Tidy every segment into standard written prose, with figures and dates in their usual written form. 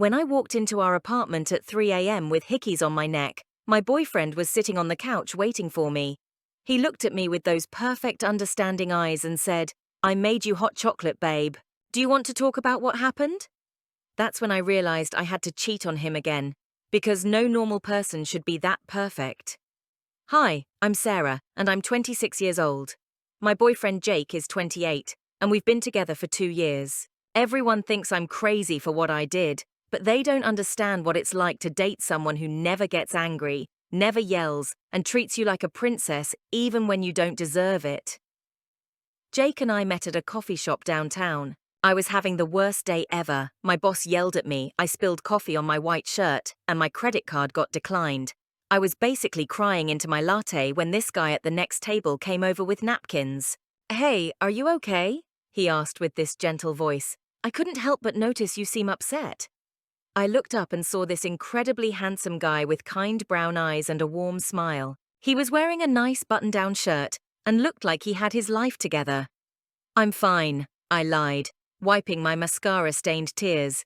When I walked into our apartment at 3 a.m. with hickeys on my neck, my boyfriend was sitting on the couch waiting for me. He looked at me with those perfect understanding eyes and said, "I made you hot chocolate, babe. Do you want to talk about what happened?" That's when I realized I had to cheat on him again, because no normal person should be that perfect. Hi, I'm Sarah, and I'm 26 years old. My boyfriend Jake is 28, and we've been together for 2 years. Everyone thinks I'm crazy for what I did, but they don't understand what it's like to date someone who never gets angry, never yells, and treats you like a princess even when you don't deserve it. Jake and I met at a coffee shop downtown. I was having the worst day ever. My boss yelled at me, I spilled coffee on my white shirt, and my credit card got declined. I was basically crying into my latte when this guy at the next table came over with napkins. "Hey, are you okay?" he asked with this gentle voice. "I couldn't help but notice you seem upset." I looked up and saw this incredibly handsome guy with kind brown eyes and a warm smile. He was wearing a nice button-down shirt and looked like he had his life together. "I'm fine," I lied, wiping my mascara-stained tears.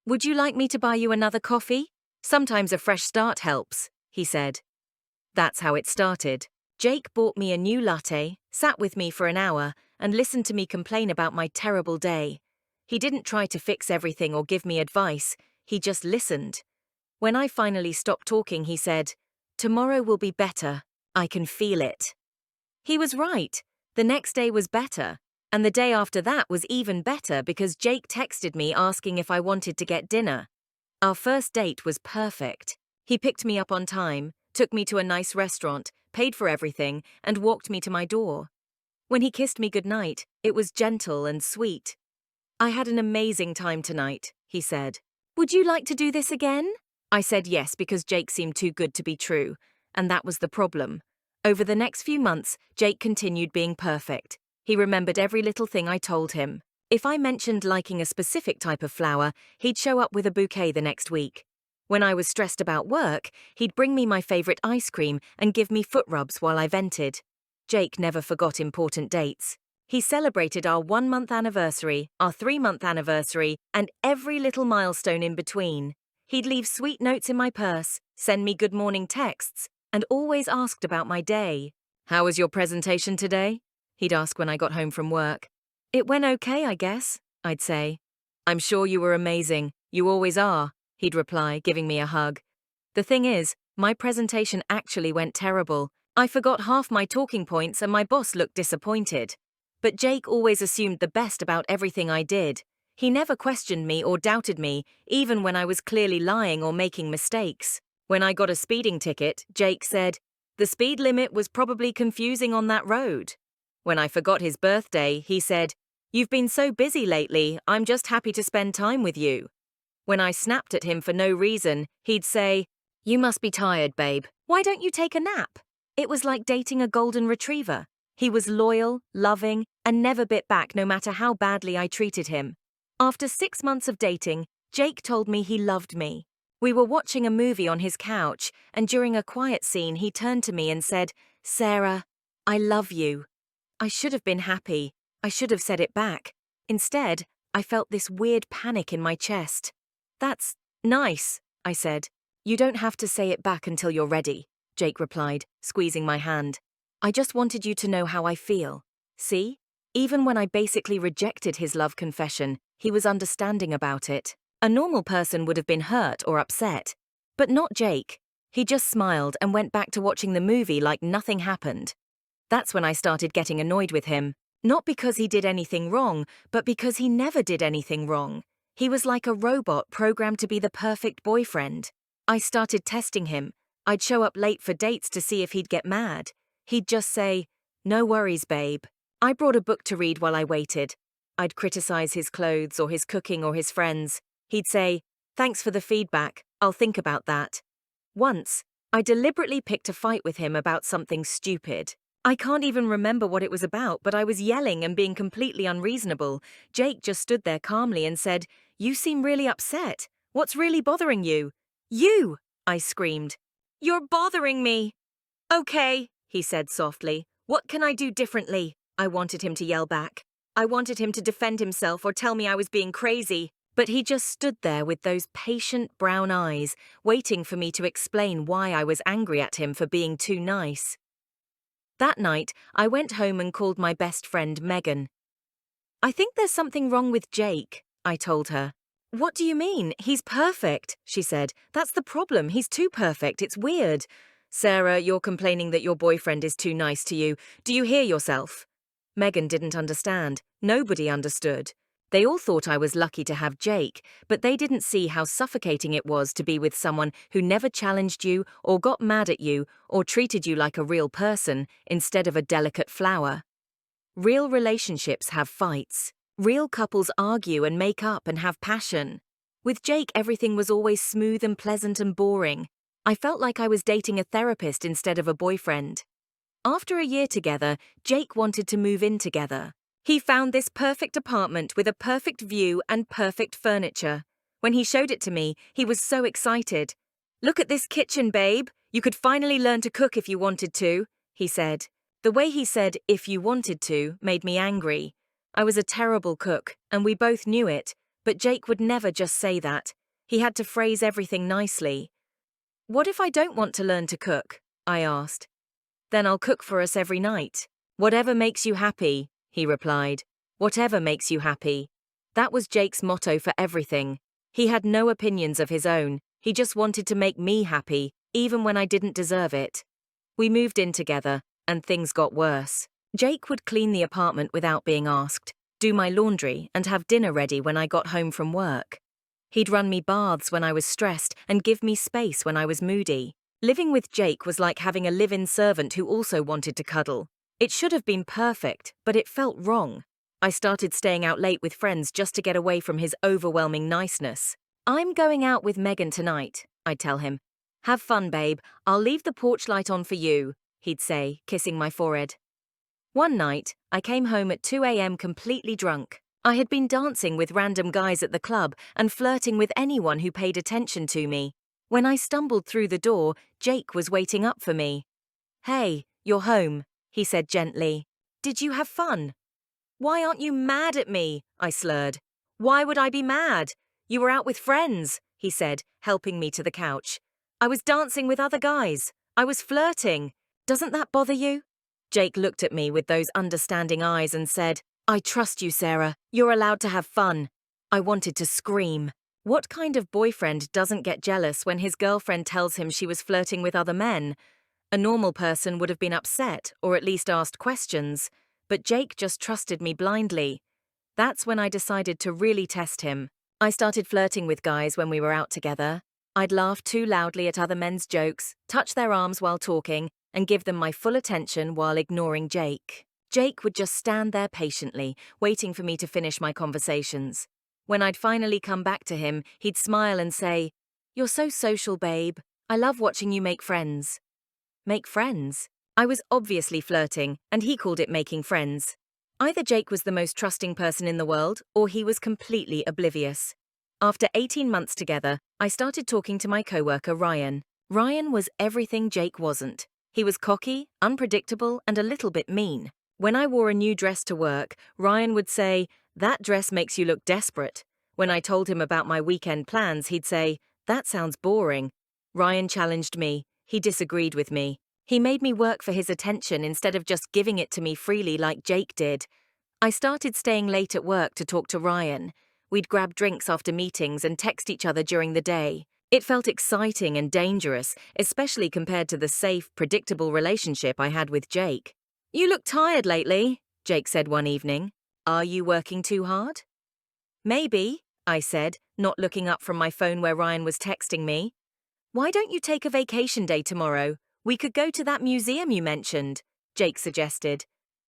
"Would you like me to buy you another coffee? Sometimes a fresh start helps," he said. That's how it started. Jake bought me a new latte, sat with me for an hour, and listened to me complain about my terrible day. He didn't try to fix everything or give me advice, he just listened. When I finally stopped talking, he said, "Tomorrow will be better. I can feel it." He was right. The next day was better. And the day after that was even better because Jake texted me asking if I wanted to get dinner. Our first date was perfect. He picked me up on time, took me to a nice restaurant, paid for everything, and walked me to my door. When he kissed me goodnight, it was gentle and sweet. "I had an amazing time tonight," he said. "Would you like to do this again?" I said yes because Jake seemed too good to be true, and that was the problem. Over the next few months, Jake continued being perfect. He remembered every little thing I told him. If I mentioned liking a specific type of flower, he'd show up with a bouquet the next week. When I was stressed about work, he'd bring me my favorite ice cream and give me foot rubs while I vented. Jake never forgot important dates. He celebrated our 1-month anniversary, our 3-month anniversary, and every little milestone in between. He'd leave sweet notes in my purse, send me good morning texts, and always asked about my day. "How was your presentation today?" he'd ask when I got home from work. "It went okay, I guess," I'd say. "I'm sure you were amazing. You always are," he'd reply, giving me a hug. The thing is, my presentation actually went terrible. I forgot half my talking points and my boss looked disappointed. But Jake always assumed the best about everything I did. He never questioned me or doubted me, even when I was clearly lying or making mistakes. When I got a speeding ticket, Jake said, "The speed limit was probably confusing on that road." When I forgot his birthday, he said, "You've been so busy lately, I'm just happy to spend time with you." When I snapped at him for no reason, he'd say, "You must be tired, babe. Why don't you take a nap?" It was like dating a golden retriever. He was loyal, loving, and never bit back no matter how badly I treated him. After 6 months of dating, Jake told me he loved me. We were watching a movie on his couch, and during a quiet scene, he turned to me and said, "Sarah, I love you." I should have been happy. I should have said it back. Instead, I felt this weird panic in my chest. "That's nice," I said. "You don't have to say it back until you're ready," Jake replied, squeezing my hand. "I just wanted you to know how I feel. See? Even when I basically rejected his love confession, he was understanding about it. A normal person would have been hurt or upset. But not Jake. He just smiled and went back to watching the movie like nothing happened. That's when I started getting annoyed with him. Not because he did anything wrong, but because he never did anything wrong. He was like a robot programmed to be the perfect boyfriend. I started testing him. I'd show up late for dates to see if he'd get mad. He'd just say, "No worries, babe." I brought a book to read while I waited. I'd criticize his clothes or his cooking or his friends. He'd say, "Thanks for the feedback. I'll think about that." Once, I deliberately picked a fight with him about something stupid. I can't even remember what it was about, but I was yelling and being completely unreasonable. Jake just stood there calmly and said, "You seem really upset. What's really bothering you?" "You!" I screamed. "You're bothering me." "Okay," he said softly. "What can I do differently?" I wanted him to yell back. I wanted him to defend himself or tell me I was being crazy. But he just stood there with those patient brown eyes, waiting for me to explain why I was angry at him for being too nice. That night, I went home and called my best friend Megan. "I think there's something wrong with Jake," I told her. "What do you mean? He's perfect," she said. "That's the problem. He's too perfect. It's weird." "Sarah, you're complaining that your boyfriend is too nice to you. Do you hear yourself?" Megan didn't understand. Nobody understood. They all thought I was lucky to have Jake, but they didn't see how suffocating it was to be with someone who never challenged you or got mad at you or treated you like a real person instead of a delicate flower. Real relationships have fights. Real couples argue and make up and have passion. With Jake, everything was always smooth and pleasant and boring. I felt like I was dating a therapist instead of a boyfriend. After a year together, Jake wanted to move in together. He found this perfect apartment with a perfect view and perfect furniture. When he showed it to me, he was so excited. "Look at this kitchen, babe. You could finally learn to cook if you wanted to," he said. The way he said "if you wanted to" made me angry. I was a terrible cook, and we both knew it, but Jake would never just say that. He had to phrase everything nicely. "What if I don't want to learn to cook?" I asked. "Then I'll cook for us every night. Whatever makes you happy," he replied. "Whatever makes you happy." That was Jake's motto for everything. He had no opinions of his own. He just wanted to make me happy, even when I didn't deserve it. We moved in together, and things got worse. Jake would clean the apartment without being asked, do my laundry, and have dinner ready when I got home from work. He'd run me baths when I was stressed and give me space when I was moody. Living with Jake was like having a live-in servant who also wanted to cuddle. It should have been perfect, but it felt wrong. I started staying out late with friends just to get away from his overwhelming niceness. "I'm going out with Megan tonight," I'd tell him. "Have fun, babe. I'll leave the porch light on for you," he'd say, kissing my forehead. One night, I came home at 2 a.m. completely drunk. I had been dancing with random guys at the club and flirting with anyone who paid attention to me. When I stumbled through the door, Jake was waiting up for me. "Hey, you're home," he said gently. "Did you have fun?" "Why aren't you mad at me?" I slurred. "Why would I be mad? You were out with friends," he said, helping me to the couch. "I was dancing with other guys. I was flirting. Doesn't that bother you?" Jake looked at me with those understanding eyes and said, "I trust you, Sarah. You're allowed to have fun." I wanted to scream. What kind of boyfriend doesn't get jealous when his girlfriend tells him she was flirting with other men? A normal person would have been upset or at least asked questions, but Jake just trusted me blindly. That's when I decided to really test him. I started flirting with guys when we were out together. I'd laugh too loudly at other men's jokes, touch their arms while talking, and give them my full attention while ignoring Jake. Jake would just stand there patiently, waiting for me to finish my conversations. When I'd finally come back to him, he'd smile and say, "You're so social, babe. I love watching you make friends." Make friends? I was obviously flirting, and he called it making friends. Either Jake was the most trusting person in the world, or he was completely oblivious. After 18 months together, I started talking to my coworker Ryan. Ryan was everything Jake wasn't. He was cocky, unpredictable, and a little bit mean. When I wore a new dress to work, Ryan would say, "That dress makes you look desperate." When I told him about my weekend plans, he'd say, "That sounds boring." Ryan challenged me. He disagreed with me. He made me work for his attention instead of just giving it to me freely like Jake did. I started staying late at work to talk to Ryan. We'd grab drinks after meetings and text each other during the day. It felt exciting and dangerous, especially compared to the safe, predictable relationship I had with Jake. "You look tired lately," Jake said one evening. "Are you working too hard?" "Maybe," I said, not looking up from my phone where Ryan was texting me. "Why don't you take a vacation day tomorrow? We could go to that museum you mentioned," Jake suggested.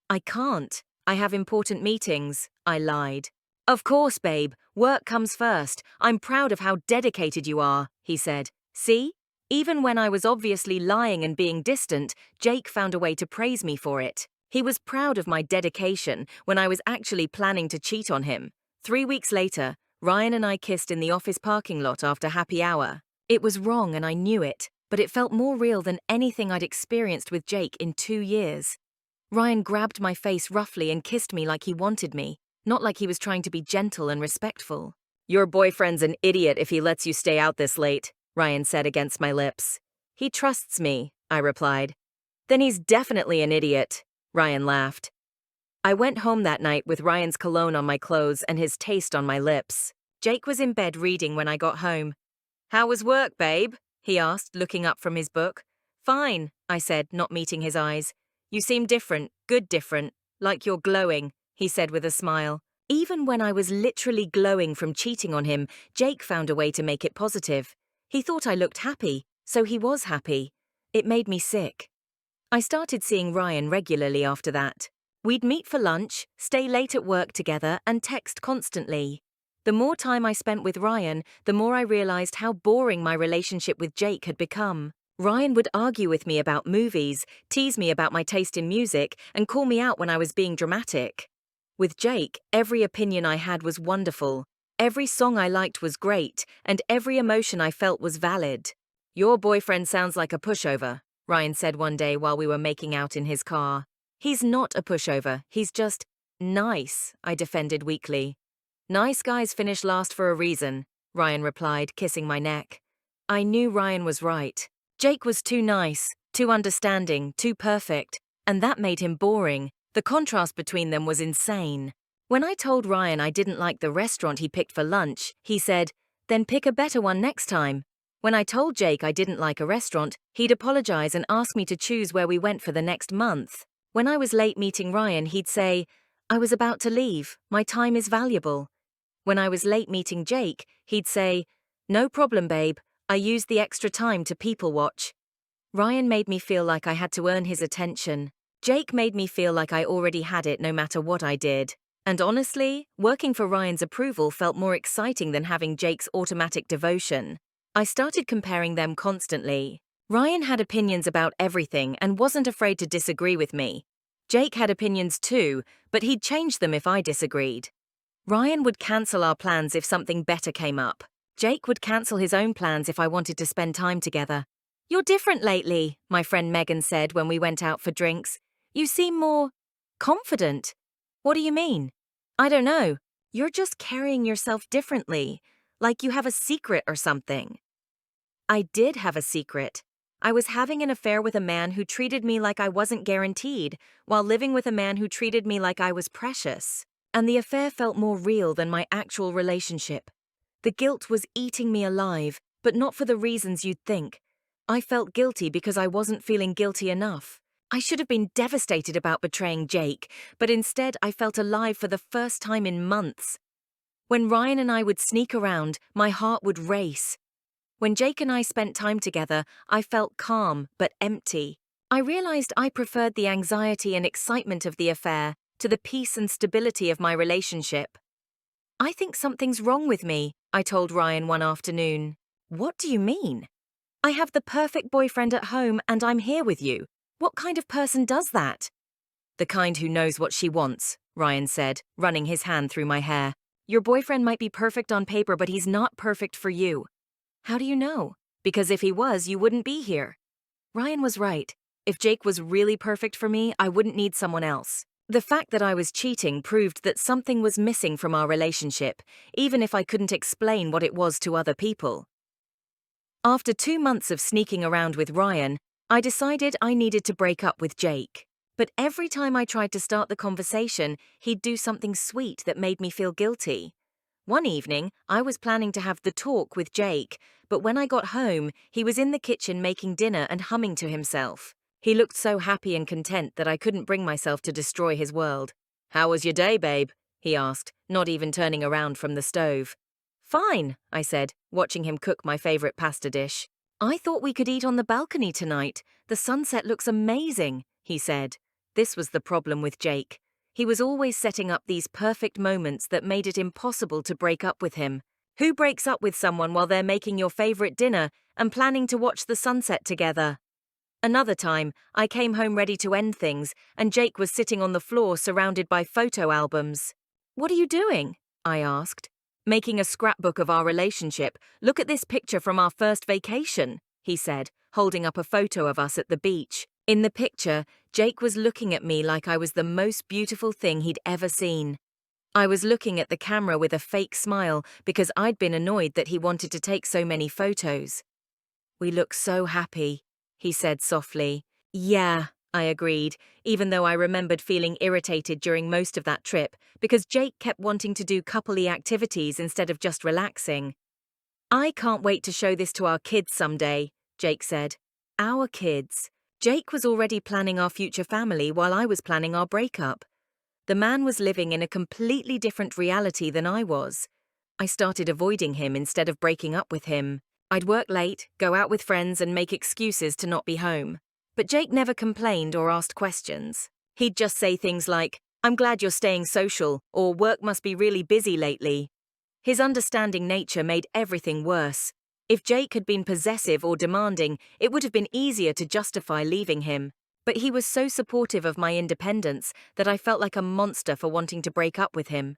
"I can't. I have important meetings," I lied. "Of course, babe. Work comes first. I'm proud of how dedicated you are," he said. "See? Even when I was obviously lying and being distant, Jake found a way to praise me for it. He was proud of my dedication when I was actually planning to cheat on him. 3 weeks later, Ryan and I kissed in the office parking lot after happy hour. It was wrong and I knew it, but it felt more real than anything I'd experienced with Jake in 2 years. Ryan grabbed my face roughly and kissed me like he wanted me, not like he was trying to be gentle and respectful. Your boyfriend's an idiot if he lets you stay out this late, Ryan said against my lips. He trusts me, I replied. Then he's definitely an idiot, Ryan laughed. I went home that night with Ryan's cologne on my clothes and his taste on my lips. Jake was in bed reading when I got home. How was work, babe? He asked, looking up from his book. Fine, I said, not meeting his eyes. You seem different, good different, like you're glowing, he said with a smile. Even when I was literally glowing from cheating on him, Jake found a way to make it positive. He thought I looked happy, so he was happy. It made me sick. I started seeing Ryan regularly after that. We'd meet for lunch, stay late at work together, and text constantly. The more time I spent with Ryan, the more I realized how boring my relationship with Jake had become. Ryan would argue with me about movies, tease me about my taste in music, and call me out when I was being dramatic. With Jake, every opinion I had was wonderful. Every song I liked was great, and every emotion I felt was valid. Your boyfriend sounds like a pushover, Ryan said one day while we were making out in his car. He's not a pushover, he's just nice, I defended weakly. Nice guys finish last for a reason, Ryan replied, kissing my neck. I knew Ryan was right. Jake was too nice, too understanding, too perfect, and that made him boring. The contrast between them was insane. When I told Ryan I didn't like the restaurant he picked for lunch, he said, then pick a better one next time. When I told Jake I didn't like a restaurant, he'd apologize and ask me to choose where we went for the next month. When I was late meeting Ryan, he'd say, I was about to leave, my time is valuable. When I was late meeting Jake, he'd say, no problem, babe, I used the extra time to people watch. Ryan made me feel like I had to earn his attention. Jake made me feel like I already had it no matter what I did. And honestly, working for Ryan's approval felt more exciting than having Jake's automatic devotion. I started comparing them constantly. Ryan had opinions about everything and wasn't afraid to disagree with me. Jake had opinions too, but he'd change them if I disagreed. Ryan would cancel our plans if something better came up. Jake would cancel his own plans if I wanted to spend time together. You're different lately, my friend Megan said when we went out for drinks. You seem more confident. What do you mean? I don't know. You're just carrying yourself differently, like you have a secret or something. I did have a secret. I was having an affair with a man who treated me like I wasn't guaranteed, while living with a man who treated me like I was precious. And the affair felt more real than my actual relationship. The guilt was eating me alive, but not for the reasons you'd think. I felt guilty because I wasn't feeling guilty enough. I should have been devastated about betraying Jake, but instead I felt alive for the first time in months. When Ryan and I would sneak around, my heart would race. When Jake and I spent time together, I felt calm but empty. I realized I preferred the anxiety and excitement of the affair to the peace and stability of my relationship. I think something's wrong with me, I told Ryan one afternoon. What do you mean? I have the perfect boyfriend at home and I'm here with you. What kind of person does that? The kind who knows what she wants, Ryan said, running his hand through my hair. Your boyfriend might be perfect on paper, but he's not perfect for you. How do you know? Because if he was, you wouldn't be here. Ryan was right. If Jake was really perfect for me, I wouldn't need someone else. The fact that I was cheating proved that something was missing from our relationship, even if I couldn't explain what it was to other people. After 2 months of sneaking around with Ryan, I decided I needed to break up with Jake. But every time I tried to start the conversation, he'd do something sweet that made me feel guilty. One evening, I was planning to have the talk with Jake, but when I got home, he was in the kitchen making dinner and humming to himself. He looked so happy and content that I couldn't bring myself to destroy his world. How was your day, babe? He asked, not even turning around from the stove. Fine, I said, watching him cook my favorite pasta dish. I thought we could eat on the balcony tonight. The sunset looks amazing, he said. This was the problem with Jake. He was always setting up these perfect moments that made it impossible to break up with him. Who breaks up with someone while they're making your favorite dinner and planning to watch the sunset together? Another time, I came home ready to end things, and Jake was sitting on the floor surrounded by photo albums. What are you doing? I asked. Making a scrapbook of our relationship. Look at this picture from our first vacation, he said, holding up a photo of us at the beach. In the picture, Jake was looking at me like I was the most beautiful thing he'd ever seen. I was looking at the camera with a fake smile because I'd been annoyed that he wanted to take so many photos. "We look so happy," he said softly. "Yeah," I agreed, even though I remembered feeling irritated during most of that trip because Jake kept wanting to do coupley activities instead of just relaxing. "I can't wait to show this to our kids someday," Jake said. Our kids. Jake was already planning our future family while I was planning our breakup. The man was living in a completely different reality than I was. I started avoiding him instead of breaking up with him. I'd work late, go out with friends, and make excuses to not be home. But Jake never complained or asked questions. He'd just say things like, "I'm glad you're staying social," or "Work must be really busy lately." His understanding nature made everything worse. If Jake had been possessive or demanding, it would have been easier to justify leaving him. But he was so supportive of my independence that I felt like a monster for wanting to break up with him.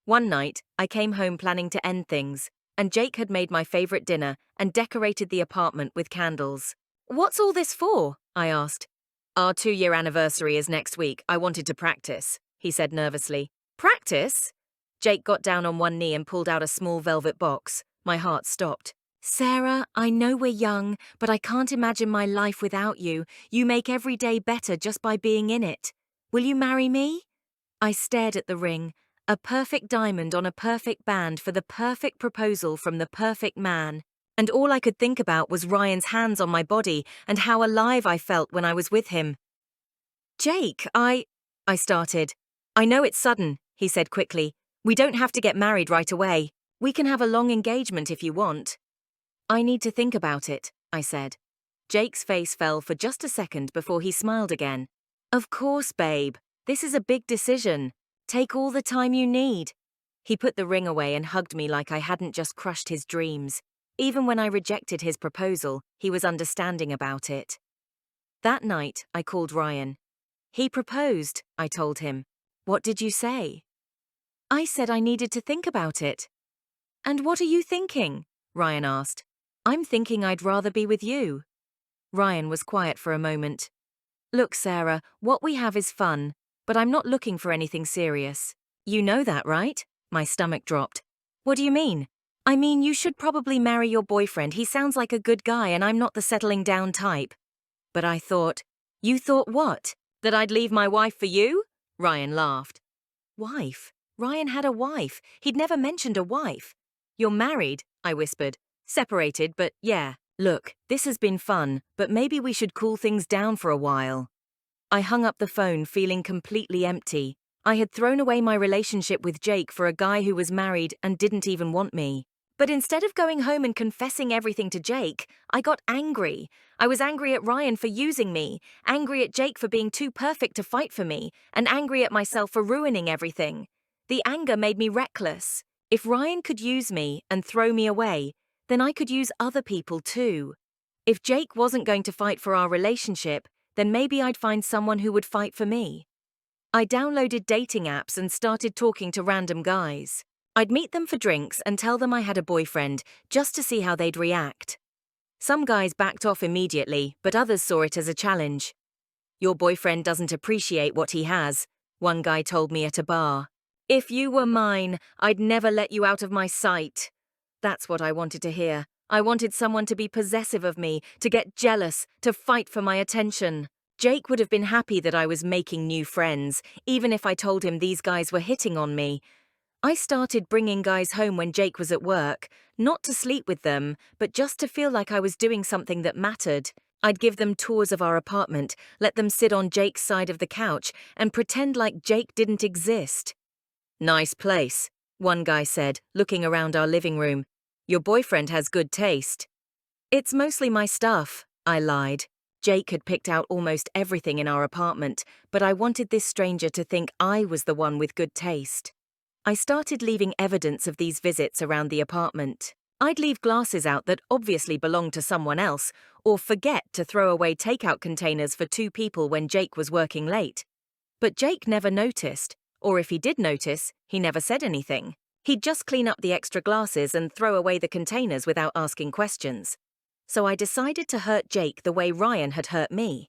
One night, I came home planning to end things, and Jake had made my favorite dinner and decorated the apartment with candles. "What's all this for?" I asked. "Our 2-year anniversary is next week. I wanted to practice," he said nervously. "Practice?" Jake got down on one knee and pulled out a small velvet box. My heart stopped. "Sarah, I know we're young, but I can't imagine my life without you. You make every day better just by being in it. Will you marry me?" I stared at the ring, a perfect diamond on a perfect band for the perfect proposal from the perfect man. And all I could think about was Ryan's hands on my body and how alive I felt when I was with him. "Jake, I started. "I know it's sudden," he said quickly. "We don't have to get married right away. We can have a long engagement if you want." "I need to think about it," I said. Jake's face fell for just a second before he smiled again. "Of course, babe. This is a big decision. Take all the time you need." He put the ring away and hugged me like I hadn't just crushed his dreams. Even when I rejected his proposal, he was understanding about it. That night, I called Ryan. "He proposed," I told him. "What did you say?" "I said I needed to think about it." "And what are you thinking?" Ryan asked. "I'm thinking I'd rather be with you." Ryan was quiet for a moment. "Look, Sarah, what we have is fun, but I'm not looking for anything serious. You know that, right?" My stomach dropped. "What do you mean?" "I mean, you should probably marry your boyfriend. He sounds like a good guy and I'm not the settling down type." But I thought, "You thought what? That I'd leave my wife for you?" Ryan laughed. "Wife? Ryan had a wife. He'd never mentioned a wife." "You're married," I whispered. "Separated, but yeah. Look, this has been fun, but maybe we should cool things down for a while." I hung up the phone feeling completely empty. I had thrown away my relationship with Jake for a guy who was married and didn't even want me. But instead of going home and confessing everything to Jake, I got angry. I was angry at Ryan for using me, angry at Jake for being too perfect to fight for me, and angry at myself for ruining everything. The anger made me reckless. If Ryan could use me and throw me away, then I could use other people too. If Jake wasn't going to fight for our relationship, then maybe I'd find someone who would fight for me. I downloaded dating apps and started talking to random guys. I'd meet them for drinks and tell them I had a boyfriend, just to see how they'd react. Some guys backed off immediately, but others saw it as a challenge. "Your boyfriend doesn't appreciate what he has," one guy told me at a bar. "If you were mine, I'd never let you out of my sight." That's what I wanted to hear. I wanted someone to be possessive of me, to get jealous, to fight for my attention. Jake would have been happy that I was making new friends, even if I told him these guys were hitting on me. I started bringing guys home when Jake was at work, not to sleep with them, but just to feel like I was doing something that mattered. I'd give them tours of our apartment, let them sit on Jake's side of the couch, and pretend like Jake didn't exist. "Nice place," one guy said, looking around our living room. "Your boyfriend has good taste." "It's mostly my stuff," I lied. Jake had picked out almost everything in our apartment, but I wanted this stranger to think I was the one with good taste. I started leaving evidence of these visits around the apartment. I'd leave glasses out that obviously belonged to someone else, or forget to throw away takeout containers for 2 people when Jake was working late. But Jake never noticed, or if he did notice, he never said anything. He'd just clean up the extra glasses and throw away the containers without asking questions. So I decided to hurt Jake the way Ryan had hurt me.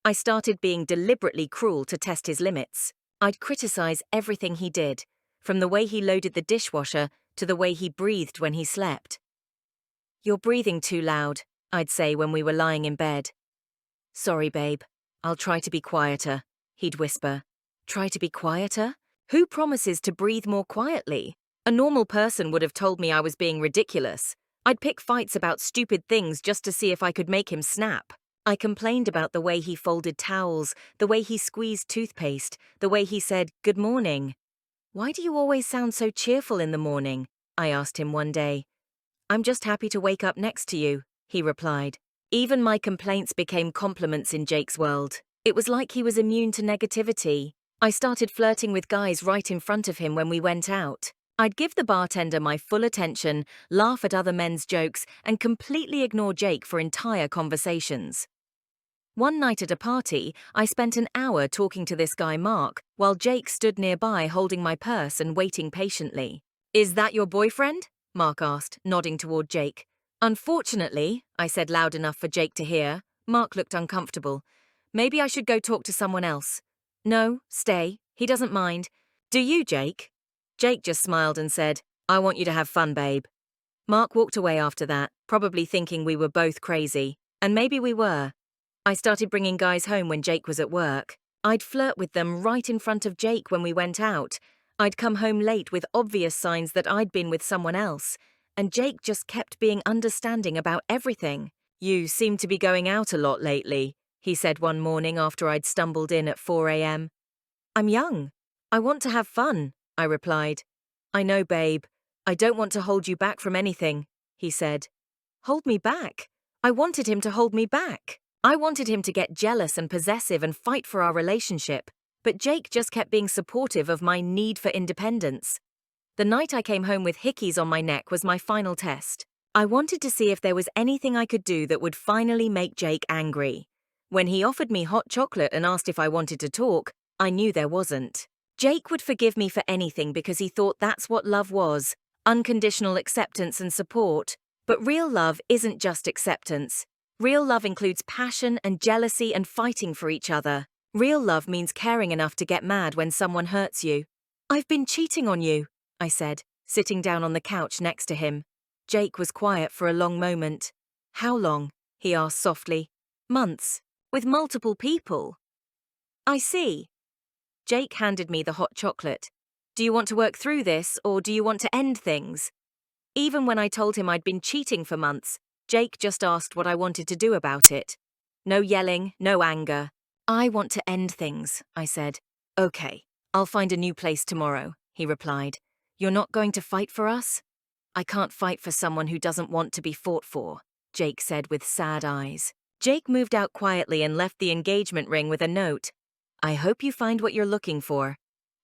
I started being deliberately cruel to test his limits. I'd criticize everything he did. from the way he loaded the dishwasher to the way he breathed when he slept. "You're breathing too loud," I'd say when we were lying in bed. "Sorry, babe. I'll try to be quieter," he'd whisper. Try to be quieter? Who promises to breathe more quietly? A normal person would have told me I was being ridiculous. I'd pick fights about stupid things just to see if I could make him snap. I complained about the way he folded towels, the way he squeezed toothpaste, the way he said, "Good morning." "Why do you always sound so cheerful in the morning?" I asked him one day. "I'm just happy to wake up next to you," he replied. Even my complaints became compliments in Jake's world. It was like he was immune to negativity. I started flirting with guys right in front of him when we went out. I'd give the bartender my full attention, laugh at other men's jokes, and completely ignore Jake for entire conversations. One night at a party, I spent an hour talking to this guy Mark, while Jake stood nearby holding my purse and waiting patiently. "Is that your boyfriend?" Mark asked, nodding toward Jake. "Unfortunately," I said loud enough for Jake to hear. Mark looked uncomfortable. "Maybe I should go talk to someone else." "No, stay. He doesn't mind. Do you, Jake?" Jake just smiled and said, "I want you to have fun, babe." Mark walked away after that, probably thinking we were both crazy. And maybe we were. I started bringing guys home when Jake was at work. I'd flirt with them right in front of Jake when we went out. I'd come home late with obvious signs that I'd been with someone else. And Jake just kept being understanding about everything. "You seem to be going out a lot lately," he said one morning after I'd stumbled in at 4 a.m. "I'm young. I want to have fun," I replied. "I know, babe. I don't want to hold you back from anything," he said. Hold me back? I wanted him to hold me back. I wanted him to get jealous and possessive and fight for our relationship. But Jake just kept being supportive of my need for independence. The night I came home with hickeys on my neck was my final test. I wanted to see if there was anything I could do that would finally make Jake angry. When he offered me hot chocolate and asked if I wanted to talk, I knew there wasn't. Jake would forgive me for anything because he thought that's what love was, unconditional acceptance and support. But real love isn't just acceptance. Real love includes passion and jealousy and fighting for each other. Real love means caring enough to get mad when someone hurts you. "I've been cheating on you," I said, sitting down on the couch next to him. Jake was quiet for a long moment. "How long?" he asked softly. "Months. With multiple people." "I see." Jake handed me the hot chocolate. "Do you want to work through this, or do you want to end things?" Even when I told him I'd been cheating for months, Jake just asked what I wanted to do about it. No yelling, no anger. "I want to end things," I said. "Okay, I'll find a new place tomorrow," he replied. "You're not going to fight for us?" "I can't fight for someone who doesn't want to be fought for," Jake said with sad eyes. Jake moved out quietly and left the engagement ring with a note. "I hope you find what you're looking for."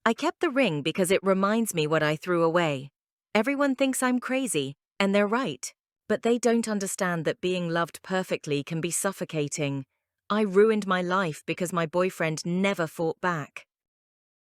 I kept the ring because it reminds me what I threw away. Everyone thinks I'm crazy, and they're right. But they don't understand that being loved perfectly can be suffocating. I ruined my life because my boyfriend never fought back.